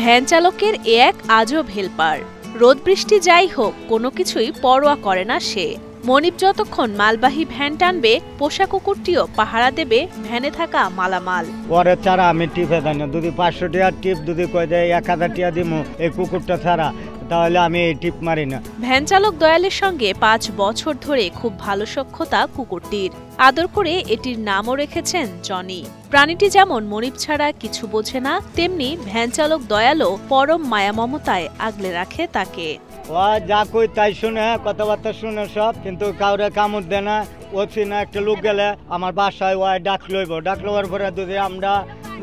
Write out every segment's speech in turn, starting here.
Van চালকের এ এক আজব হেলপার। রোদ বৃষ্টি যাই হোক, কোনো কিছুই পরোয়া করে না সে। মনিব যতক্ষণ মালবাহী ভ্যান টানবে, পোষা কুকুরটিও পাহারা দেবে ভ্যানে থাকা মালামাল। ওরে ছাড়া আমি টিপে দেয় না, যদি 500 টাকা টিপ যদি কই দেয় 1000 টাকা দিব এই কুকুরটা ছাড়া, তাহলে আমি এই টিপ মারি না। ভ্যান চালক দয়ালের সঙ্গে 5 বছর ধরে খুব ভালো সখ্যতা কুকুরটির। আদর করে এটির নামও রেখেছেন জনি। প্রাণীটি যেমন মনিব ছাড়া কিছু বোঝে না, তেমনি ভ্যান চালক দয়ালও পরম মায়া মমতায় আগলে রাখে তাকে। ও যা কই তাই শুনে, কথাবার্তা শুনে সব, কিন্তু কাউরে কামড় দেয় না। ও চিনা একটা লোক গেলে আমার বাসায় ও ডাক লইব, ডাক লওয়ার পরে যদি আমরা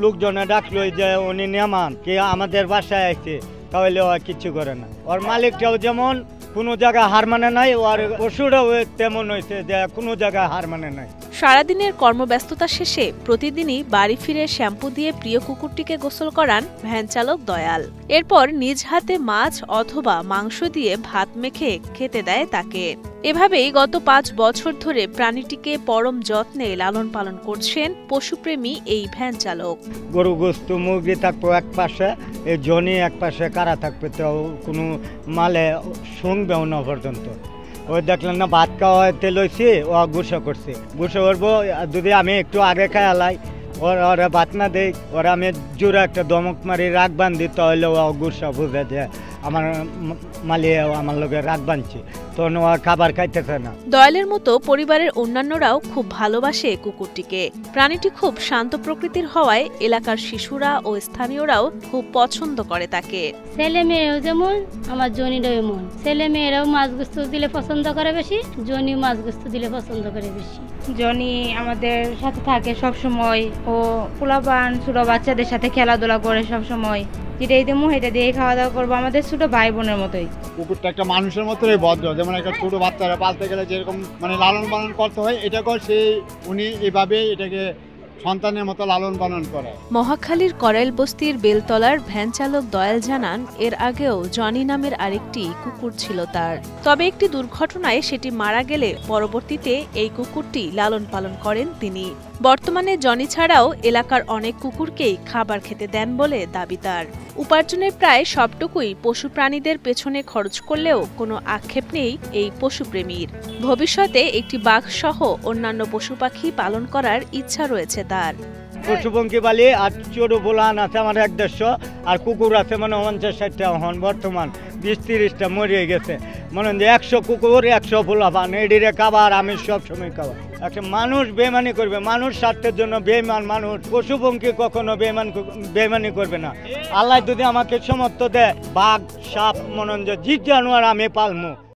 লোকজনে ডাক লই যে উনি নেমান কি আমাদের বাসায় আসছে, তাহলে ও কিছু করে না। ওর মালিকটাও যেমন কোনো জায়গায় হার মানে নাই, ওর পশুরাও তেমন হয়েছে যে কোনো জায়গায় হার মানে নাই। সারাদিনের কর্মব্যস্ততা শেষে প্রতিদিনই বাড়ি ফিরে শ্যাম্পু দিয়ে প্রিয় কুকুরটিকে গোসল করান ভ্যান চালক দয়াল। এরপর নিজ হাতে মাছ অথবা মাংস দিয়ে ভাত মেখে খেতে দেয় তাকে। এভাবেই গত 5 বছর ধরে প্রাণীটিকে পরম যত্নে লালন পালন করছেন পশুপ্রেমী এই ভ্যান চালক। গরু গোস্ত মুরগি থাকবো এক পাশে, এই জনি এক পাশে, কারা থাকবে, তো কোনো মালে শুনবেও না পর্যন্ত। ওই দেখলেন না ভাত খাওয়া তেল হয়েছি, ও গুসা করছে, গুসা করবো। যদি আমি একটু আগে খাইলাই ওরা ভাত না দেই, ওরা আমি জোরে একটা দমক মারি রাগ বান্ধি, তাহলে ও গুসা বুঝে যে আমার মালিয়ে আমার লোকের রাগ বাঁধছে, তখন ও খাবার খাইতেছে না। দয়ালের মতো পরিবারের অন্যান্যরাও খুব ভালোবাসে কুকুরটিকে। প্রাণীটি খুব শান্ত প্রকৃতির হওয়ায় এলাকার শিশুরা ও স্থানীয়রাও খুব পছন্দ করে তাকে। ছেলে মেয়েরাও যেমন, আমার জনিরও এমন। ছেলে মেয়েরাও মাছ গোস্ত দিলে পছন্দ করে বেশি, জনিও মাছ গোস্ত দিলে পছন্দ করে বেশি। জনি আমাদের সাথে থাকে সব সময়, ও পোলাপান ছোট বাচ্চাদের সাথে খেলাধুলা করে সব সময়। যেটাই দেবো এটা দিয়ে খাওয়া দাওয়া করবো, আমাদের ছোট ভাই বোনের মতোই। কুকুরটা একটা মানুষের মতোই ভদ্র, যেমন একটা ছোট বাচ্চারা পালতে গেলে যেরকম লালন পালন করতে হয়, এটা করে সেই উনি এভাবে এটাকে সন্তানের মতো লালন পালন করে। মহাখালীর করাইল বস্তির বেলতলার ভ্যান চালক দয়াল জানান, এর আগেও জনি নামের আরেকটি কুকুর ছিল তার। তবে একটি দুর্ঘটনায় সেটি মারা গেলে পরবর্তীতে এই কুকুরটি লালন পালন করেন তিনি। বর্তমানে জনি ছাড়াও এলাকার অনেক কুকুরকেই খাবার খেতে দেন বলে দাবি তার। উপার্জনের প্রায় সবটুকুই পশু প্রাণীদের পেছনে খরচ করলেও কোনো আক্ষেপ নেই এই পশুপ্রেমীর। ভবিষ্যতে একটি বাঘ সহ অন্যান্য পশু পাখি পালন করার ইচ্ছা রয়েছে তার। পশুপঙ্খী বালি আর চোরু বোলান আছে আমার 150, আর কুকুর আছে 50-60টা, হন বর্তমান 20-30টা মরিয়ে গেছে। মনে হয় 100 কুকুর 100 পোলাপান, এডিরে খাবার আমি সবসময় খাবার। একটা মানুষ বেমানি করবে, মানুষ স্বার্থের জন্য বেমান মানুষ, পশুপঙ্খী কখনো বেমানি করবে না। আল্লাহ যদি আমাকে সমর্থ দেয়, বাঘ সাপ মনে হয় যে জানোয়ার আমি পালমু।